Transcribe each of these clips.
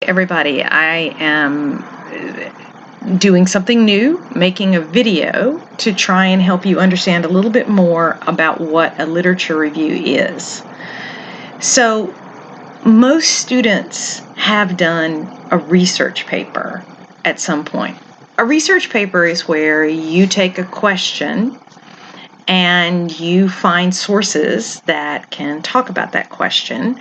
everybody. I am doing something new, making a video to try and help you understand a little bit more about what a literature review is. So, most students have done a research paper at some point. A research paper is where you take a question and you find sources that can talk about that question,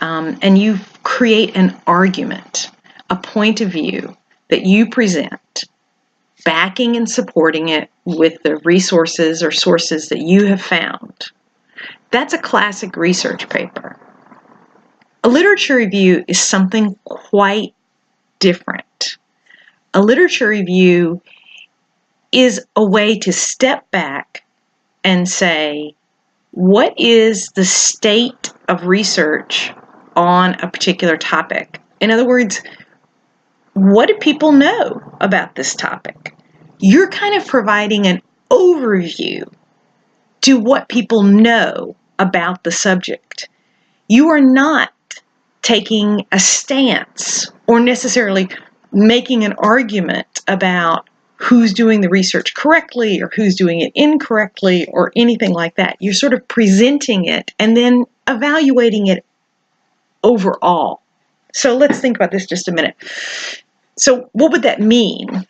and you create an argument, a point of view that you present, backing and supporting it with the resources or sources that you have found. That's a classic research paper. A literature review is something quite different. A literature review is a way to step back and say, what is the state of research on a particular topic? In other words, what do people know about this topic? You're kind of providing an overview to what people know about the subject. You are not taking a stance or necessarily making an argument about who's doing the research correctly or who's doing it incorrectly or anything like that. You're sort of presenting it and then evaluating it overall. So let's think about this just a minute. So what would that mean?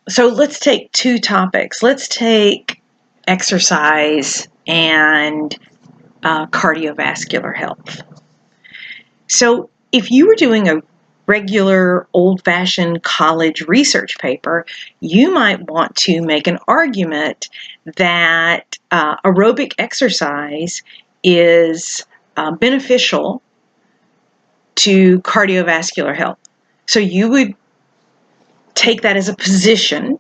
So let's take two topics. Let's take exercise and cardiovascular health. So if you were doing a regular old-fashioned college research paper, you might want to make an argument that aerobic exercise is beneficial to cardiovascular health. So you would take that as a position.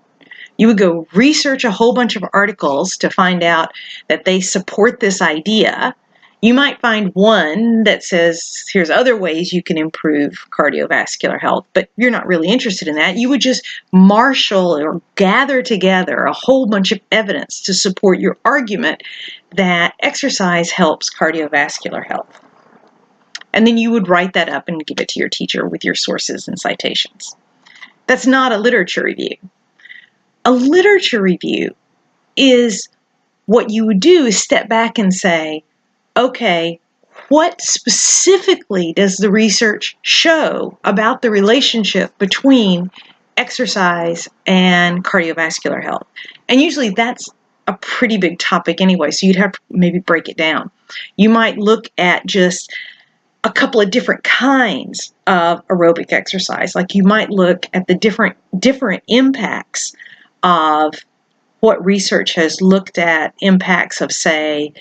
You would go research a whole bunch of articles to find out that they support this idea. You might find one that says, here's other ways you can improve cardiovascular health, but you're not really interested in that. You would just marshal or gather together a whole bunch of evidence to support your argument that exercise helps cardiovascular health. And then you would write that up and give it to your teacher with your sources and citations. That's not a literature review. A literature review is what you would do is step back and say, okay, what specifically does the research show about the relationship between exercise and cardiovascular health? And usually that's a pretty big topic anyway, so you'd have to maybe break it down. You might look at just a couple of different kinds of aerobic exercise. Like you might look at the different impacts of what research has looked at, impacts of, say,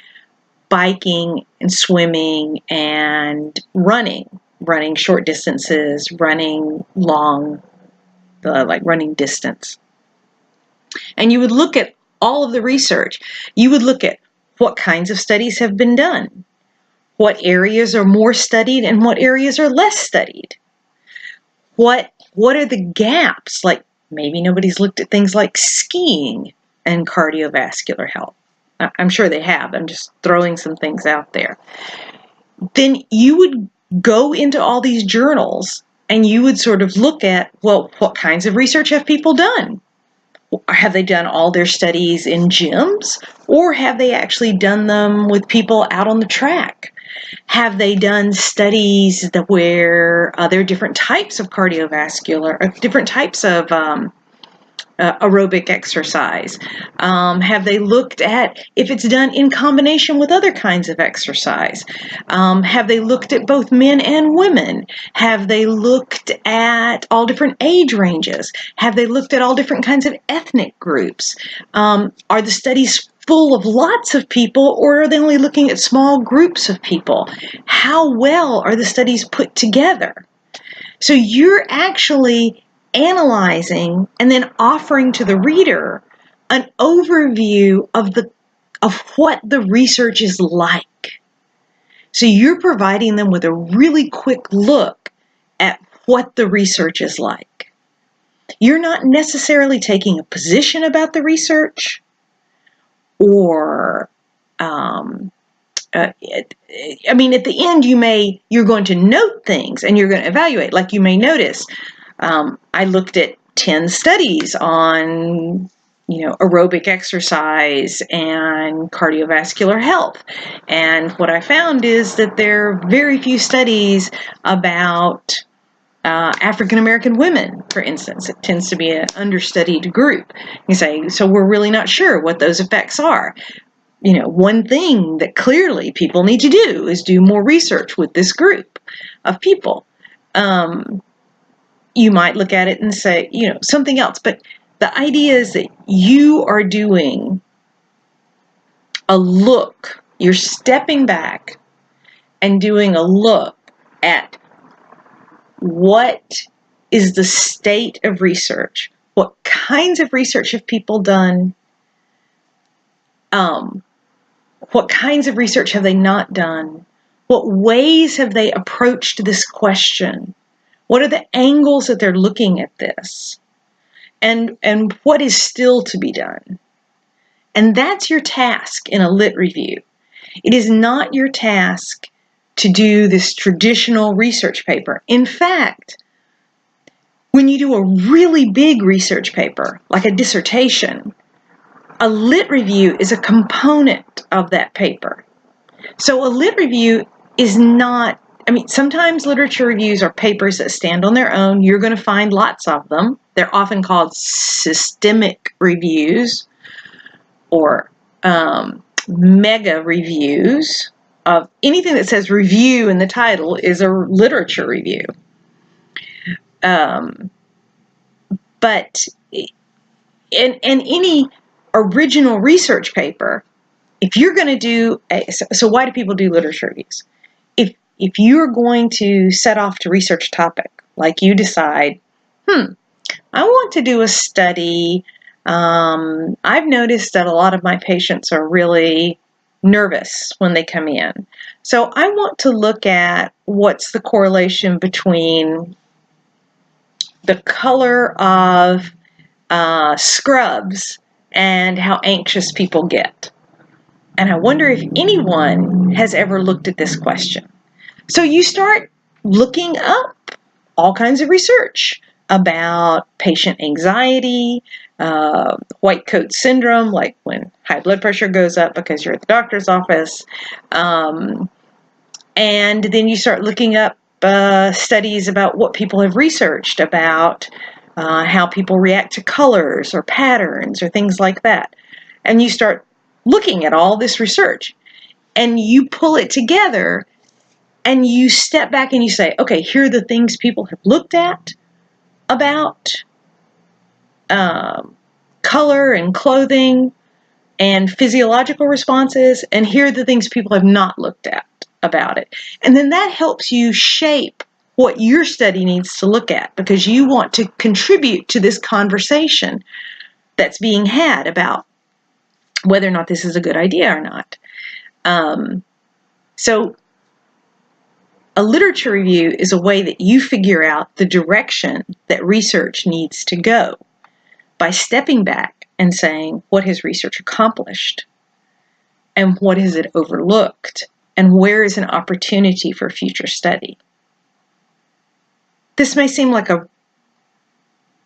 biking and swimming and running short distances, running long, like running distance. And you would look at all of the research. You would look at what kinds of studies have been done, what areas are more studied and what areas are less studied. What are the gaps? Like maybe nobody's looked at things like skiing and cardiovascular health. I'm sure they have. I'm just throwing some things out there. Then you would go into all these journals and you would sort of look at, well, what kinds of research have people done? Have they done all their studies in gyms, or have they actually done them with people out on the track? Have they done studies where there are different types of cardiovascular, or different types of aerobic exercise? Have they looked at if it's done in combination with other kinds of exercise? Have they looked at both men and women? Have they looked at all different age ranges? Have they looked at all different kinds of ethnic groups? Are the studies full of lots of people, or are they only looking at small groups of people? How well are the studies put together? So you're actually analyzing and then offering to the reader an overview of what the research is like. So you're providing them with a really quick look at what the research is like. You're not necessarily taking a position about the research or I mean, at the end, you're going to note things and you're going to evaluate. Like you may notice, I looked at 10 studies on, aerobic exercise and cardiovascular health. And what I found is that there are very few studies about African American women, for instance. It tends to be an understudied group. You say, so we're really not sure what those effects are. One thing that clearly people need to do is do more research with this group of people. You might look at it and say, something else. But the idea is that you are doing a look. You're stepping back and doing a look at what is the state of research. What kinds of research have people done? What kinds of research have they not done? What ways have they approached this question? What are the angles that they're looking at this? And what is still to be done? And that's your task in a lit review. It is not your task to do this traditional research paper. In fact, when you do a really big research paper, like a dissertation, a lit review is a component of that paper. So a lit review is not, sometimes literature reviews are papers that stand on their own. You're going to find lots of them. They're often called systemic reviews or mega reviews. Of anything that says review in the title is a literature review. But in any original research paper, if you're going to do so why do people do literature reviews? If you're going to set off to research a topic, like you decide, I want to do a study. I've noticed that a lot of my patients are really nervous when they come in. So I want to look at what's the correlation between the color of scrubs and how anxious people get. And I wonder if anyone has ever looked at this question. So you start looking up all kinds of research about patient anxiety, white coat syndrome, like when high blood pressure goes up because you're at the doctor's office. And then you start looking up studies about what people have researched about how people react to colors or patterns or things like that. And you start looking at all this research and you pull it together and you step back and you say, okay, here are the things people have looked at about color and clothing and physiological responses, and here are the things people have not looked at about it. And then that helps you shape what your study needs to look at, because you want to contribute to this conversation that's being had about whether or not this is a good idea or not. So a literature review is a way that you figure out the direction that research needs to go by stepping back and saying, what has research accomplished? And what has it overlooked? And where is an opportunity for future study? This may seem like a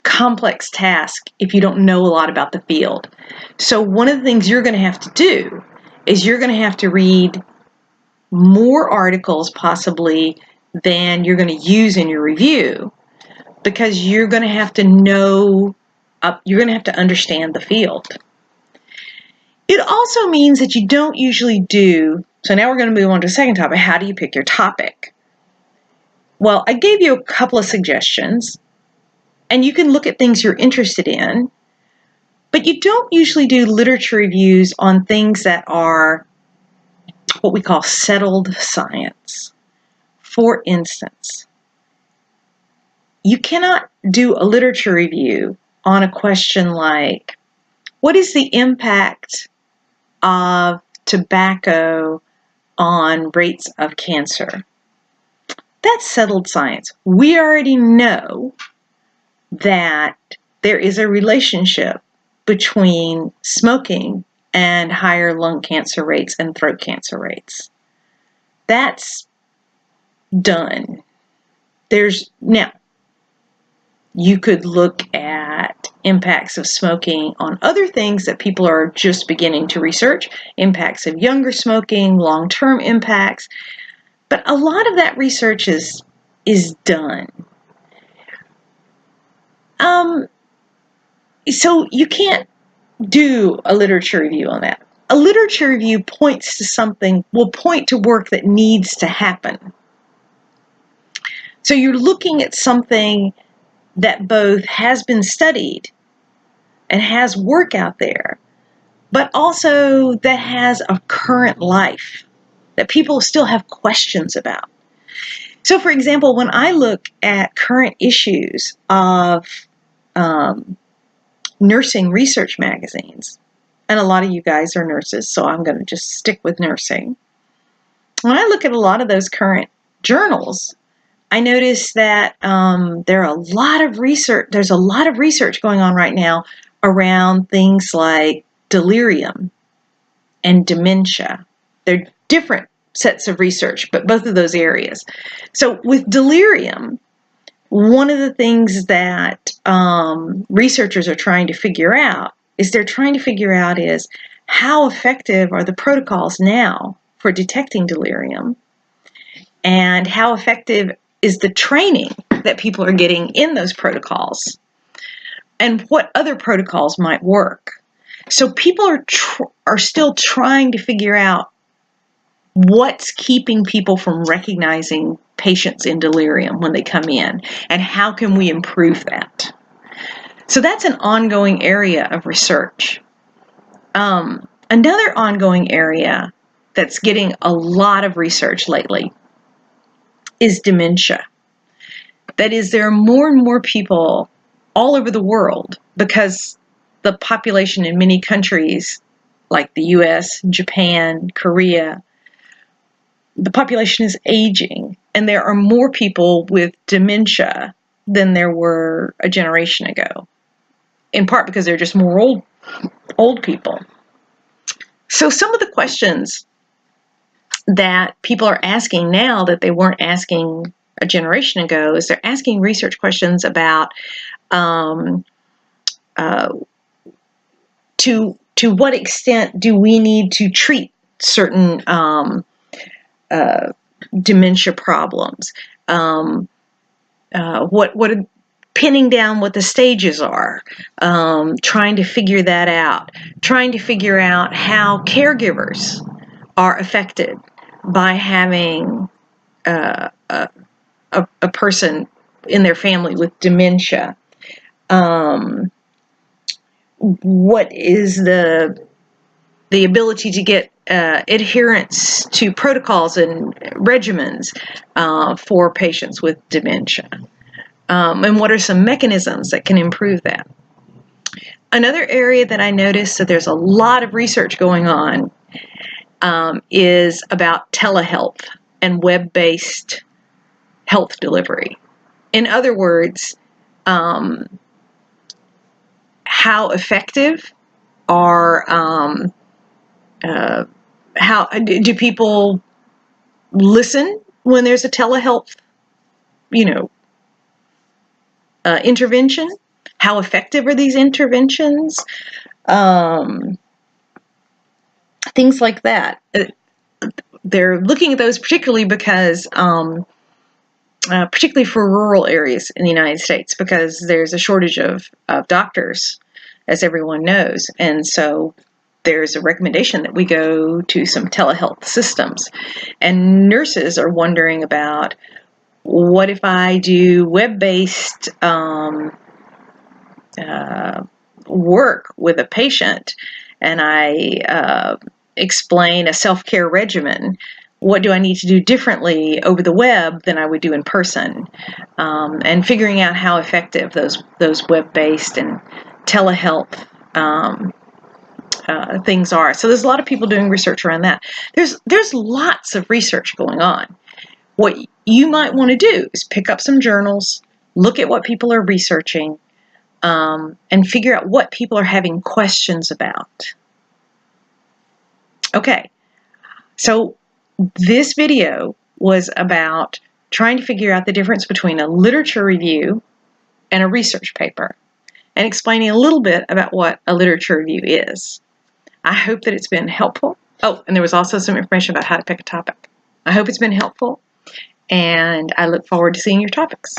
complex task if you don't know a lot about the field. So one of the things you're going to have to do is you're going to have to read more articles possibly than you're going to use in your review, because you're going to have to know, you're going to have to understand the field. It also means that you don't usually do, so now we're going to move on to the second topic, how do you pick your topic? Well, I gave you a couple of suggestions, and you can look at things you're interested in, but you don't usually do literature reviews on things that are what we call settled science. For instance, you cannot do a literature review on a question like, what is the impact of tobacco on rates of cancer? That's settled science. We already know that there is a relationship between smoking and higher lung cancer rates and throat cancer rates. That's done. Now, you could look at impacts of smoking on other things that people are just beginning to research, impacts of younger smoking, long-term impacts, but a lot of that research is done. So you can't do a literature review on that. A literature review points to something, will point to work that needs to happen. So you're looking at something that both has been studied and has work out there, but also that has a current life that people still have questions about. So, for example, when I look at current issues of nursing research magazines, and a lot of you guys are nurses, so I'm going to just stick with nursing. When I look at a lot of those current journals, I notice that there's a lot of research going on right now around things like delirium and dementia. They're different sets of research, but both of those areas. So with delirium, one of the things that researchers are trying to figure out is how effective are the protocols now for detecting delirium, and how effective is the training that people are getting in those protocols, and what other protocols might work. So people are still trying to figure out what's keeping people from recognizing patients in delirium when they come in, and how can we improve that. So that's an ongoing area of research. Another ongoing area that's getting a lot of research lately is dementia. That is, there are more and more people all over the world, because the population in many countries like the US, Japan, Korea, the population is aging, and there are more people with dementia than there were a generation ago, in part because they're just more old people. So some of the questions that people are asking now that they weren't asking a generation ago is they're asking research questions about to what extent do we need to treat certain dementia problems? What pinning down what the stages are, trying to figure that out, trying to figure out how caregivers are affected by having a person in their family with dementia. What is the ability to get adherence to protocols and regimens for patients with dementia? And what are some mechanisms that can improve that? Another area that I noticed that there's a lot of research going on is about telehealth and web-based health delivery. In other words, how effective are, how do people listen when there's a telehealth, intervention? How effective are these interventions? Things like that. They're looking at those particularly because, particularly for rural areas in the United States, because there's a shortage of doctors, as everyone knows. And so there's a recommendation that we go to some telehealth systems. And nurses are wondering about, what if I do web-based work with a patient and I explain a self-care regimen? What do I need to do differently over the web than I would do in person? And figuring out how effective those web-based and telehealth things are. So there's a lot of people doing research around that. There's lots of research going on. What you might want to do is pick up some journals, look at what people are researching, and figure out what people are having questions about. Okay, so this video was about trying to figure out the difference between a literature review and a research paper, and explaining a little bit about what a literature review is. I hope that it's been helpful. Oh, and there was also some information about how to pick a topic. I hope it's been helpful, and I look forward to seeing your topics.